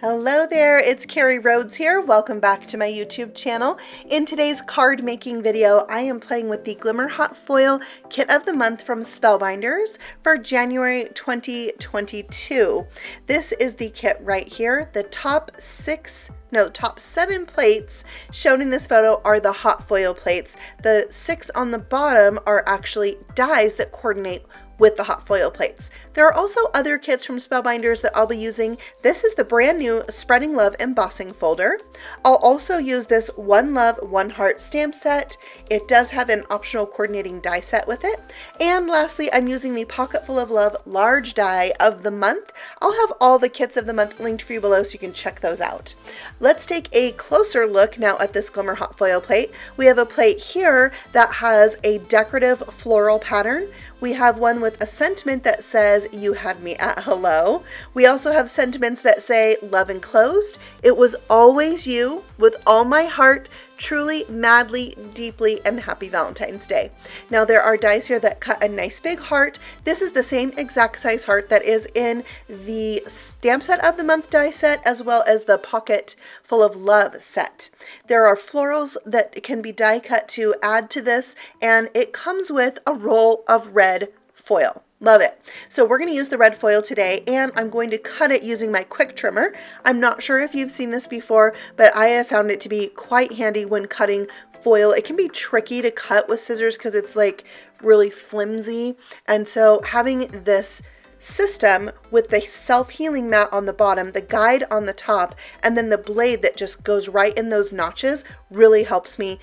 Hello there, it's Carrie Rhodes here. Welcome back to my YouTube channel. In today's card making video, I am playing with the Glimmer Hot Foil Kit of the Month from Spellbinders for January 2022. This is the kit right here. The top 7 plates shown in this photo are the hot foil plates. The 6 on the bottom are actually dies that coordinate with the hot foil plates. There are also other kits from Spellbinders that I'll be using. This is the brand new Spreading Love embossing folder. I'll also use this One Love, One Heart stamp set. It does have an optional coordinating die set with it. And lastly, I'm using the Pocketful of Love large die of the month. I'll have all the kits of the month linked for you below so you can check those out. Let's take a closer look now at this Glimmer Hot Foil plate. We have a plate here that has a decorative floral pattern. We have one with a sentiment that says, "You had me at hello." We also have sentiments that say, "Love enclosed. It was always you, with all my heart, truly, madly, deeply, and happy Valentine's Day." Now there are dies here that cut a nice big heart. This is the same exact size heart that is in the stamp set of the month die set, as well as the Pocket Full of Love set. There are florals that can be die cut to add to this, and it comes with a roll of red foil. Love it. So we're going to use the red foil today, and I'm going to cut it using my quick trimmer. I'm not sure if you've seen this before, but I have found it to be quite handy when cutting foil. It can be tricky to cut with scissors because it's like really flimsy, and so having this system with the self-healing mat on the bottom, the guide on the top, and then the blade that just goes right in those notches really helps me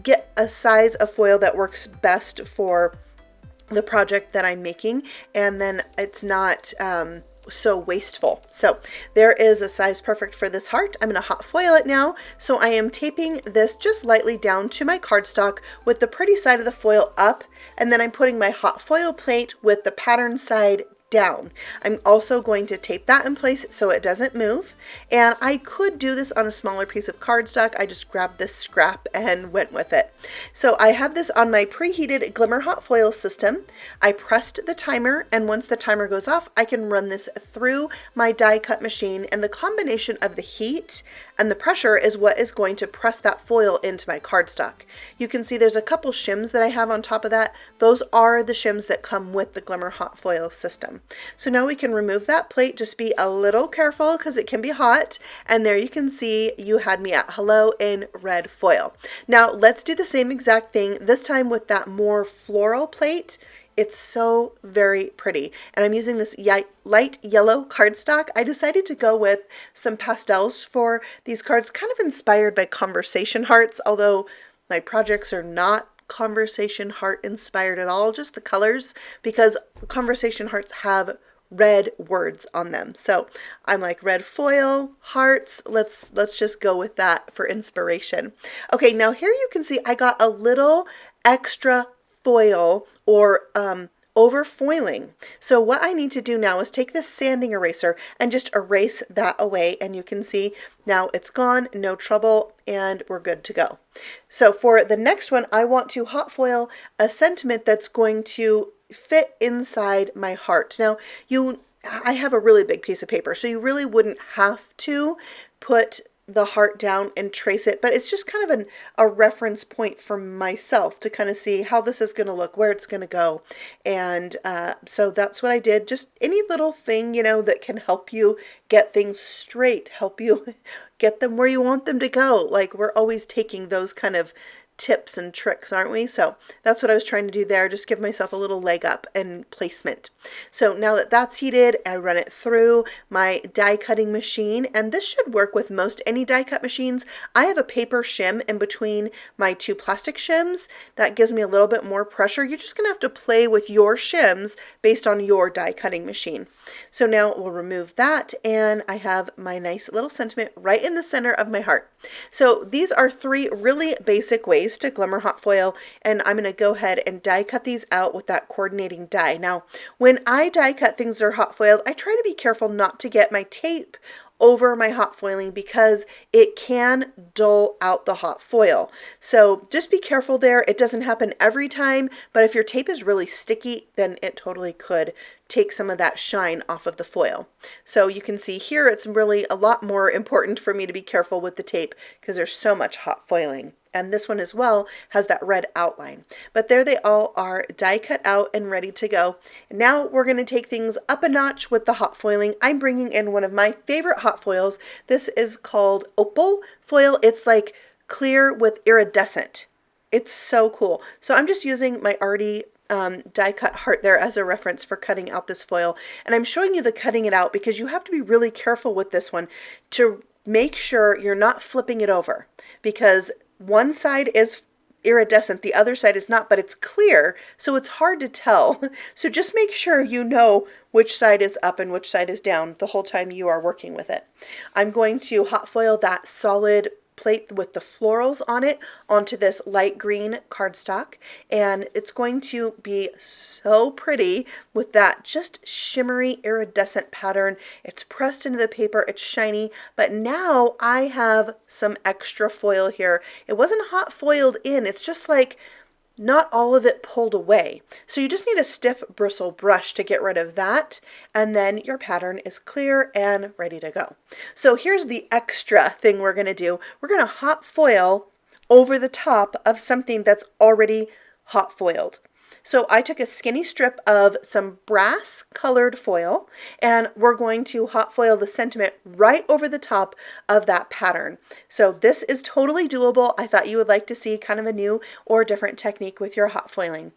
get a size of foil that works best for the project that I'm making, and then it's not so wasteful. So there is a size perfect for this heart. I'm going to hot foil it now. So I am taping this just lightly down to my cardstock with the pretty side of the foil up, and then I'm putting my hot foil plate with the pattern side down. I'm also going to tape that in place so it doesn't move, and I could do this on a smaller piece of cardstock. I just grabbed this scrap and went with it. So I have this on my preheated Glimmer Hot Foil system. I pressed the timer, and once the timer goes off, I can run this through my die cut machine, and the combination of the heat and the pressure is what is going to press that foil into my cardstock. You can see there's a couple shims that I have on top of that. Those are the shims that come with the Glimmer Hot Foil system. So now we can remove that plate. Just be a little careful because it can be hot. And there you can see "You had me at hello" in red foil. Now let's do the same exact thing, this time with that more floral plate. It's so very pretty. And I'm using this light yellow cardstock. I decided to go with some pastels for these cards, kind of inspired by conversation hearts, although my projects are not conversation heart inspired at all, just the colors, because conversation hearts have red words on them. So I'm like, red foil, hearts, let's just go with that for inspiration. Okay, now here you can see I got a little extra foil or over foiling. So what I need to do now is take this sanding eraser and just erase that away, and you can see now it's gone, no trouble, and we're good to go. So for the next one, I want to hot foil a sentiment that's going to fit inside my heart. Now I have a really big piece of paper, so you really wouldn't have to put the heart down and trace it, but it's just kind of a reference point for myself to kind of see how this is going to look, where it's going to go. And so that's what I did. Just any little thing, that can help you get things straight, help you get them where you want them to go. Like, we're always taking those kind of tips and tricks, aren't we? So that's what I was trying to do there, just give myself a little leg up in placement. So now that that's heated, I run it through my die cutting machine, and this should work with most any die cut machines. I have a paper shim in between my 2 plastic shims. That gives me a little bit more pressure. You're just gonna have to play with your shims based on your die cutting machine. So now we'll remove that, and I have my nice little sentiment right in the center of my heart. So these are 3 really basic ways to Glimmer Hot Foil, and I'm going to go ahead and die cut these out with that coordinating die. Now, when I die cut things that are hot foiled, I try to be careful not to get my tape over my hot foiling because it can dull out the hot foil. So just be careful there. It doesn't happen every time, but if your tape is really sticky, then it totally could take some of that shine off of the foil. So you can see here it's really a lot more important for me to be careful with the tape because there's so much hot foiling. And this one as well has that red outline. But there they all are, die cut out and ready to go. And now we're going to take things up a notch with the hot foiling. I'm bringing in one of my favorite hot foils. This is called Opal foil. It's like clear with iridescent. It's so cool. So I'm just using my already die cut heart there as a reference for cutting out this foil. And I'm showing you the cutting it out because you have to be really careful with this one to make sure you're not flipping it over, because one side is iridescent, the other side is not, but it's clear, so it's hard to tell. So just make sure you know which side is up and which side is down the whole time you are working with it. I'm going to hot foil that solid plate with the florals on it onto this light green cardstock, and it's going to be so pretty with that just shimmery iridescent pattern. It's pressed into the paper, it's shiny, but now I have some extra foil here. It wasn't hot foiled in, it's just like not all of it pulled away. So you just need a stiff bristle brush to get rid of that, and then your pattern is clear and ready to go. So here's the extra thing we're going to do. We're going to hot foil over the top of something that's already hot foiled. So I took a skinny strip of some brass colored foil, and we're going to hot foil the sentiment right over the top of that pattern. So this is totally doable. I thought you would like to see kind of a new or different technique with your hot foiling.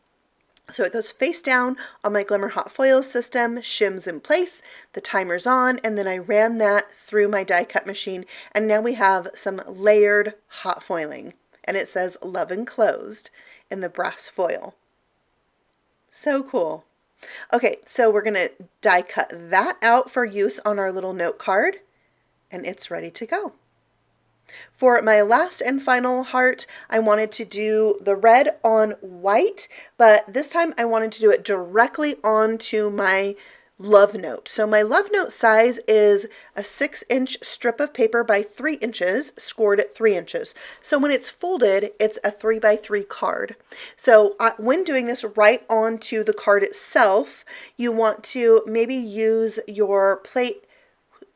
So it goes face down on my Glimmer Hot Foil system, shims in place, the timer's on, and then I ran that through my die cut machine, and now we have some layered hot foiling, and it says Love Enclosed in the brass foil. So cool. Okay, so we're going to die cut that out for use on our little note card, and it's ready to go. For my last and final heart, I wanted to do the red on white, but this time I wanted to do it directly onto my love note. So my love note size is a 6-inch strip of paper by 3 inches, scored at 3 inches. So when it's folded, it's a 3 by 3 card. So when doing this right onto the card itself, you want to maybe use your plate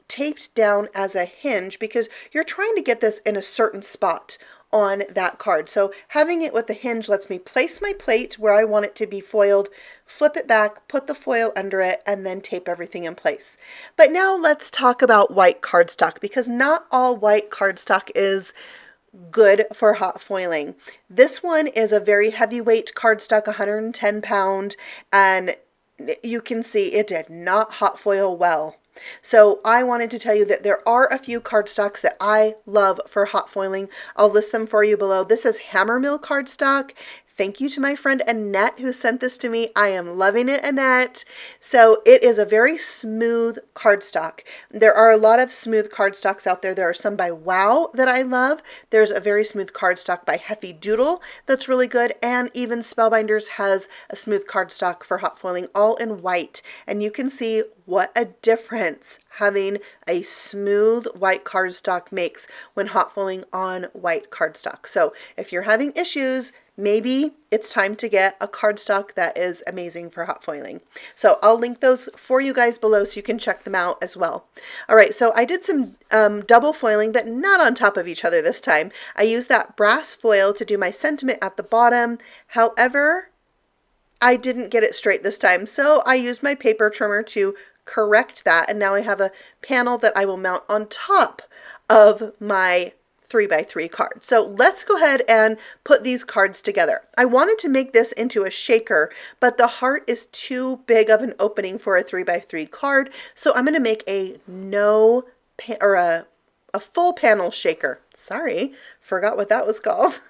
taped down as a hinge because you're trying to get this in a certain spot on that card. So having it with the hinge lets me place my plate where I want it to be foiled, flip it back, put the foil under it, and then tape everything in place. But now let's talk about white cardstock, because not all white cardstock is good for hot foiling. This one is a very heavyweight cardstock, 110 pound, and you can see it did not hot foil well. So I wanted to tell you that there are a few cardstocks that I love for hot foiling. I'll list them for you below. This is Hammermill cardstock. Thank you to my friend Annette who sent this to me. I am loving it, Annette. So it is a very smooth cardstock. There are a lot of smooth cardstocks out there. There are some by Wow that I love. There's a very smooth cardstock by Heffy Doodle that's really good. And even Spellbinders has a smooth cardstock for hot foiling, all in white. And you can see what a difference having a smooth white cardstock makes when hot foiling on white cardstock. So if you're having issues, maybe it's time to get a cardstock that is amazing for hot foiling. So I'll link those for you guys below so you can check them out as well. All right, so I did some double foiling, but not on top of each other this time. I used that brass foil to do my sentiment at the bottom. However, I didn't get it straight this time, so I used my paper trimmer to correct that, and now I have a panel that I will mount on top of my 3 by 3 card. So let's go ahead and put these cards together. I wanted to make this into a shaker, but the heart is too big of an opening for a 3 by 3 card, so I'm going to make a a full panel shaker. Sorry, forgot what that was called.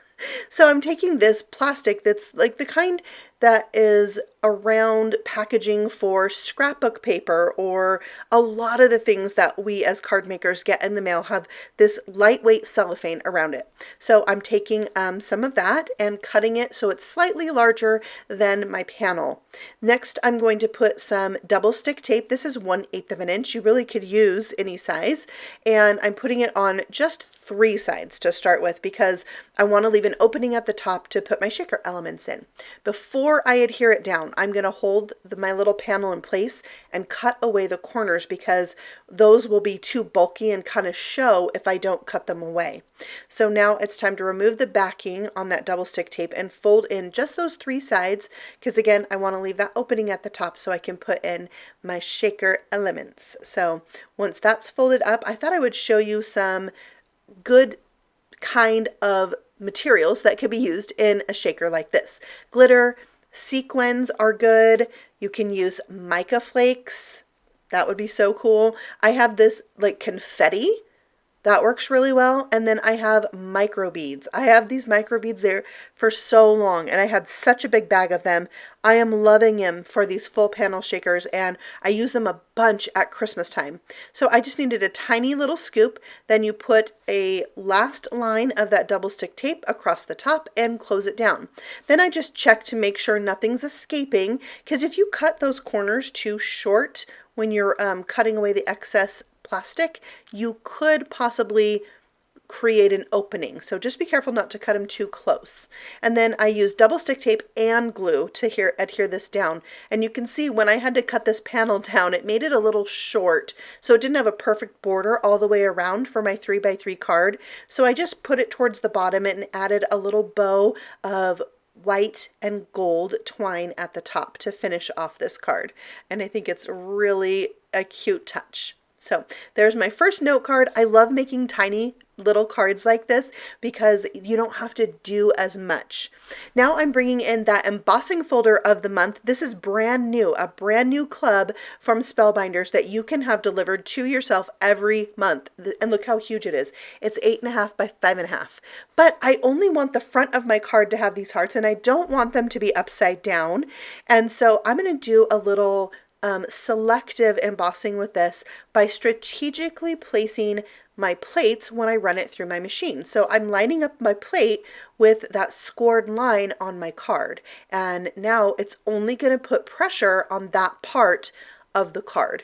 So I'm taking this plastic that's like the kind that is around packaging for scrapbook paper, or a lot of the things that we as card makers get in the mail have this lightweight cellophane around it. So I'm taking some of that and cutting it so it's slightly larger than my panel. Next, I'm going to put some double stick tape. This is 1/8 of an inch. You really could use any size. And I'm putting it on just 3 sides to start with, because I want to leave an opening at the top to put my shaker elements in. Before I adhere it down, I'm going to hold my little panel in place and cut away the corners, because those will be too bulky and kind of show if I don't cut them away. So now it's time to remove the backing on that double stick tape and fold in just those 3 sides, because again, I want to leave that opening at the top so I can put in my shaker elements. So once that's folded up, I thought I would show you some good kind of materials that could be used in a shaker like this. Glitter, sequins are good. You can use mica flakes. That would be so cool. I have this like confetti. That works really well. And then I have micro beads. I have these micro beads there for so long, and I had such a big bag of them. I am loving them for these full panel shakers, and I use them a bunch at Christmas time. So I just needed a tiny little scoop. Then you put a last line of that double stick tape across the top and close it down. Then I just check to make sure nothing's escaping, because if you cut those corners too short when you're cutting away the excess plastic, you could possibly create an opening. So just be careful not to cut them too close. And then I use double stick tape and glue to adhere this down. And you can see when I had to cut this panel down, it made it a little short. So it didn't have a perfect border all the way around for my 3x3 card. So I just put it towards the bottom and added a little bow of white and gold twine at the top to finish off this card. And I think it's really a cute touch. So there's my first note card. I love making tiny little cards like this because you don't have to do as much. Now I'm bringing in that embossing folder of the month. This is brand new, a brand new club from Spellbinders that you can have delivered to yourself every month. And look how huge it is. It's 8.5 by 5.5. But I only want the front of my card to have these hearts, and I don't want them to be upside down. And so I'm going to do a little selective embossing with this by strategically placing my plates when I run it through my machine. So I'm lining up my plate with that scored line on my card, and now it's only going to put pressure on that part of the card.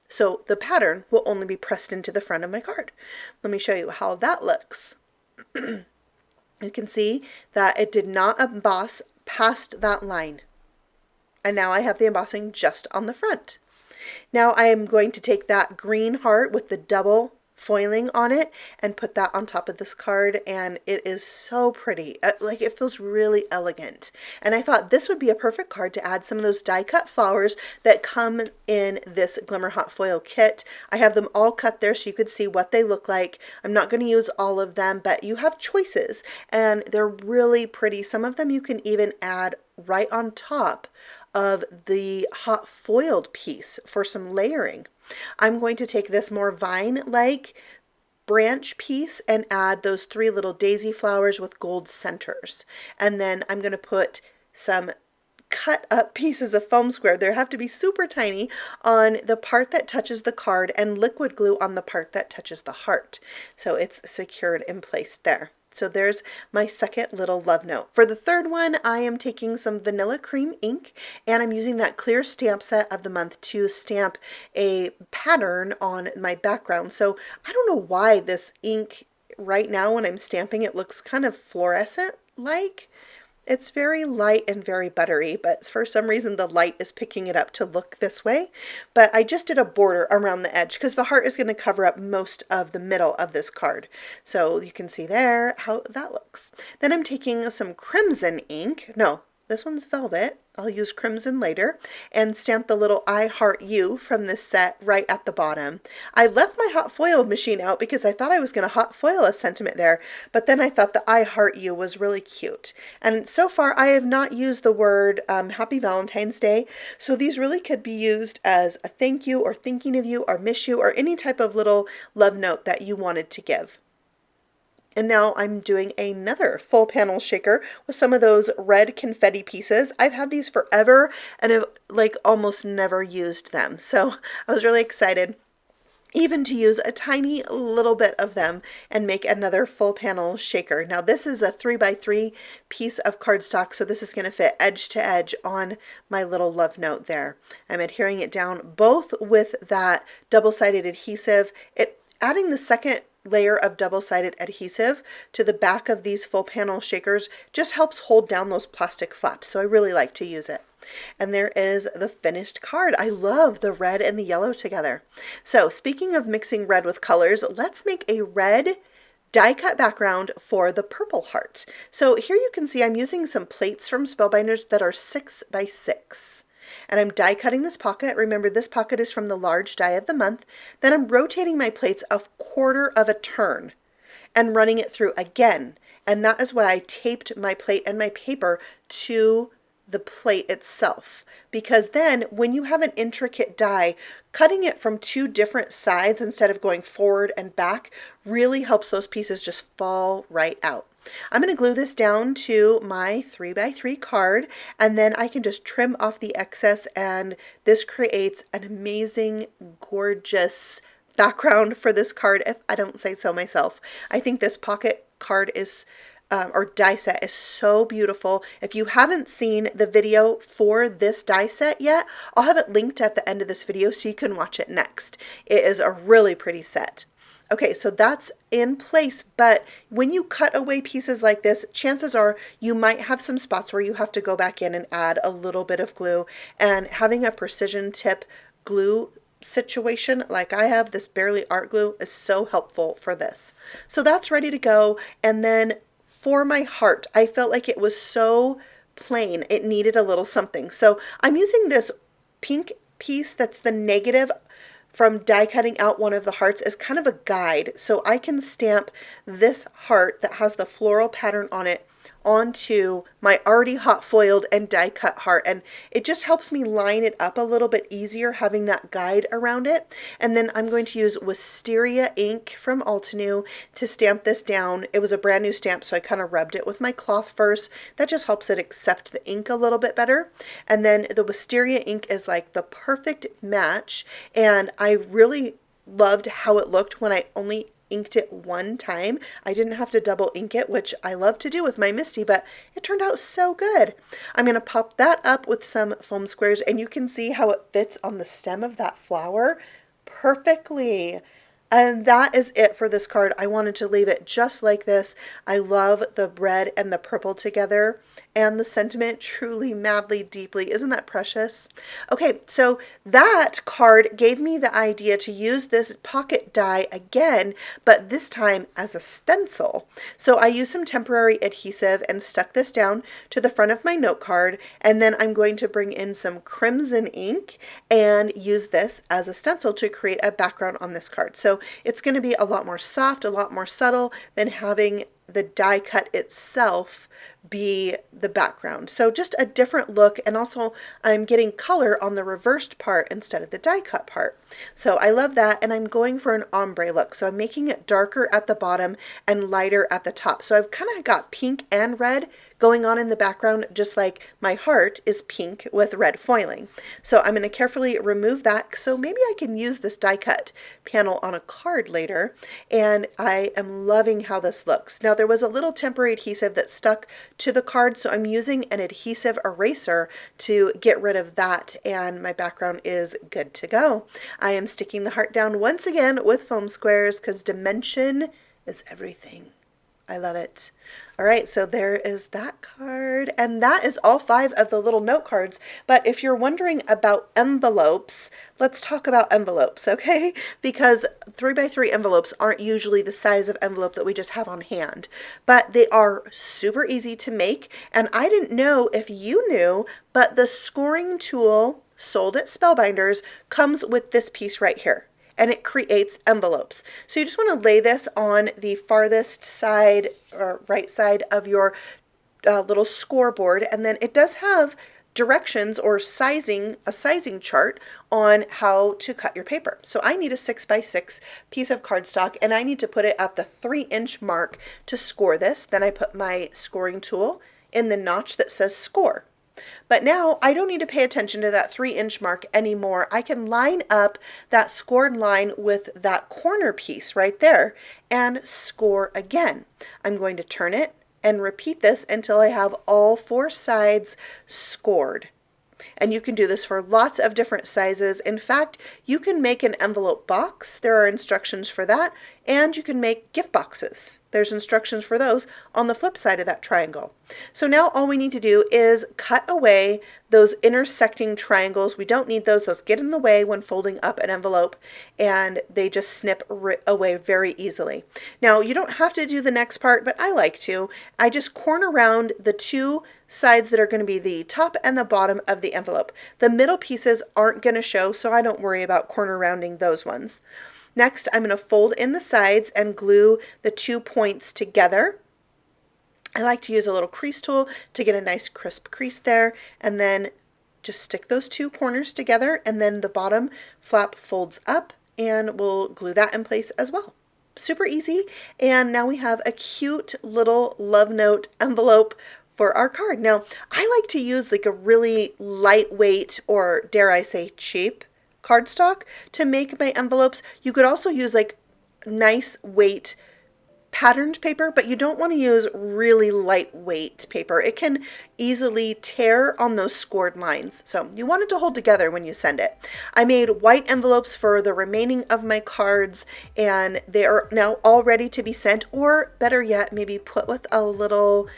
So the pattern will only be pressed into the front of my card. Let me show you how that looks. You can see that it did not emboss past that line. And now I have the embossing just on the front. Now I am going to take that green heart with the double foiling on it and put that on top of this card, and it is so pretty. Like, it feels really elegant. And I thought this would be a perfect card to add some of those die cut flowers that come in this Glimmer Hot Foil Kit. I have them all cut there so you could see what they look like. I'm not going to use all of them, but you have choices, and they're really pretty. Some of them you can even add right on top of the hot foiled piece for some layering. I'm going to take this more vine-like branch piece and add those 3 little daisy flowers with gold centers. And then I'm going to put some cut up pieces of foam square. They have to be super tiny on the part that touches the card, and liquid glue on the part that touches the heart. So it's secured in place there. So there's my second little love note. For the third one, I am taking some vanilla cream ink, and I'm using that clear stamp set of the month to stamp a pattern on my background. So I don't know why this ink right now when I'm stamping it looks kind of fluorescent like. It's very light and very buttery, but for some reason the light is picking it up to look this way. But I just did a border around the edge because the heart is going to cover up most of the middle of this card. So you can see there how that looks. Then I'm taking some crimson ink. No, this one's velvet. I'll use crimson later, and stamp the little I Heart You from this set right at the bottom. I left my hot foil machine out because I thought I was going to hot foil a sentiment there, but then I thought the I Heart You was really cute. And so far I have not used the word Happy Valentine's Day, so these really could be used as a thank you or thinking of you or miss you or any type of little love note that you wanted to give. And now I'm doing another full panel shaker with some of those red confetti pieces. I've had these forever and have like almost never used them. So I was really excited even to use a tiny little bit of them and make another full panel shaker. Now this is a 3x3 piece of cardstock, so this is going to fit edge to edge on my little love note there. I'm adhering it down both with that double-sided adhesive, adding the second layer of double-sided adhesive to the back of these full panel shakers just helps hold down those plastic flaps, so I really like to use it. And there is the finished card. I love the red and the yellow together. So speaking of mixing red with colors, let's make a red die cut background for the purple heart. So here you can see I'm using some plates from Spellbinders that are 6x6. And I'm die cutting this pocket. Remember, this pocket is from the large die of the month. Then I'm rotating my plates a quarter of a turn and running it through again. And that is why I taped my plate and my paper to the plate itself, because then when you have an intricate die, cutting it from two different sides instead of going forward and back really helps those pieces just fall right out. I'm going to glue this down to my 3x3 card, and then I can just trim off the excess, and this creates an amazing, gorgeous background for this card, if I don't say so myself. I think this pocket card is or die set is so beautiful. If you haven't seen the video for this die set yet, I'll have it linked at the end of this video so you can watch it next. It is a really pretty set. Okay, so that's in place, but when you cut away pieces like this, chances are you might have some spots where you have to go back in and add a little bit of glue, and having a precision tip glue situation like I have, this Barely Art glue, is so helpful for this. So that's ready to go. And then for my heart, I felt like it was so plain, it needed a little something. So I'm using this pink piece that's the negative from die cutting out one of the hearts as kind of a guide. So I can stamp this heart that has the floral pattern on it onto my already hot foiled and die cut heart, and it just helps me line it up a little bit easier having that guide around it. And then I'm going to use Wisteria ink from Altenew to stamp this down. It was a brand new stamp, so I kind of rubbed it with my cloth first. That just helps it accept the ink a little bit better. And then the Wisteria ink is like the perfect match, and I really loved how it looked when I only inked it one time. I didn't have to double ink it, which I love to do with my Misty, but it turned out so good. I'm going to pop that up with some foam squares, and you can see how it fits on the stem of that flower perfectly. And that is it for this card. I wanted to leave it just like this. I love the red and the purple together, and the sentiment truly, madly, deeply. Isn't that precious? Okay, so that card gave me the idea to use this pocket die again, but this time as a stencil. So I used some temporary adhesive and stuck this down to the front of my note card, and then I'm going to bring in some crimson ink and use this as a stencil to create a background on this card. So it's going to be a lot more soft, a lot more subtle than having the die cut itself be the background. So just a different look, and also I'm getting color on the reversed part instead of the die cut part. So I love that, and I'm going for an ombre look. So I'm making it darker at the bottom and lighter at the top. So I've kind of got pink and red going on in the background, just like my heart is pink with red foiling. So I'm going to carefully remove that, so maybe I can use this die cut panel on a card later, and I am loving how this looks. Now there was a little temporary adhesive that stuck to the card, so I'm using an adhesive eraser to get rid of that, and my background is good to go. I am sticking the heart down once again with foam squares because dimension is everything. I love it. All right, so there is that card, and that is all 5 of the little note cards. But if you're wondering about envelopes, let's talk about envelopes, okay? Because 3x3 envelopes aren't usually the size of envelope that we just have on hand, but they are super easy to make. And I didn't know if you knew, but the scoring tool sold at Spellbinders comes with this piece right here, and it creates envelopes. So you just want to lay this on the farthest side or right side of your little scoreboard, and then it does have directions or a sizing chart on how to cut your paper. So I need a 6x6 piece of cardstock, and I need to put it at the 3-inch mark to score this. Then I put my scoring tool in the notch that says score. But now I don't need to pay attention to that 3-inch mark anymore. I can line up that scored line with that corner piece right there and score again. I'm going to turn it and repeat this until I have all 4 sides scored. And you can do this for lots of different sizes. In fact, you can make an envelope box. There are instructions for that. And you can make gift boxes. There's instructions for those on the flip side of that triangle. So now all we need to do is cut away those intersecting triangles. We don't need those. Those get in the way when folding up an envelope, and they just snip away very easily. Now, you don't have to do the next part, but I like to. I just corner around the 2 sides that are going to be the top and the bottom of the envelope. The middle pieces aren't going to show, so I don't worry about corner rounding those ones. Next, I'm going to fold in the sides and glue the 2 points together. I like to use a little crease tool to get a nice crisp crease there, and then just stick those 2 corners together, and then the bottom flap folds up, and we'll glue that in place as well. Super easy, and now we have a cute little love note envelope for our card. Now, I like to use like a really lightweight, or dare I say cheap, cardstock to make my envelopes. You could also use like nice weight patterned paper, but you don't want to use really lightweight paper. It can easily tear on those scored lines. So you want it to hold together when you send it. I made white envelopes for the remaining of my cards, and they are now all ready to be sent, or better yet, maybe put with a little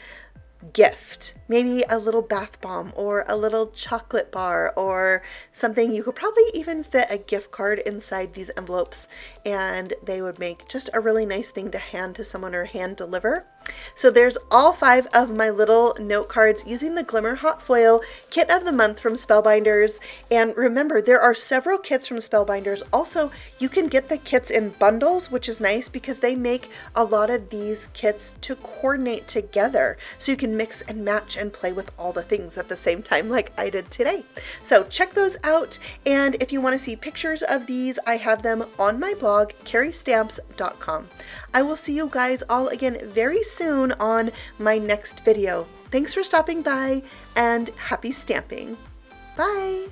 gift, maybe a little bath bomb or a little chocolate bar or something. You could probably even fit a gift card inside these envelopes, and they would make just a really nice thing to hand to someone or hand deliver. So there's all 5 of my little note cards using the Glimmer Hot Foil Kit of the Month from Spellbinders. And remember, there are several kits from Spellbinders. Also, you can get the kits in bundles, which is nice because they make a lot of these kits to coordinate together. So you can mix and match and play with all the things at the same time like I did today. So check those out. And if you want to see pictures of these, I have them on my blog, carrystamps.com. I will see you guys all again very soon on my next video. Thanks for stopping by, and happy stamping. Bye!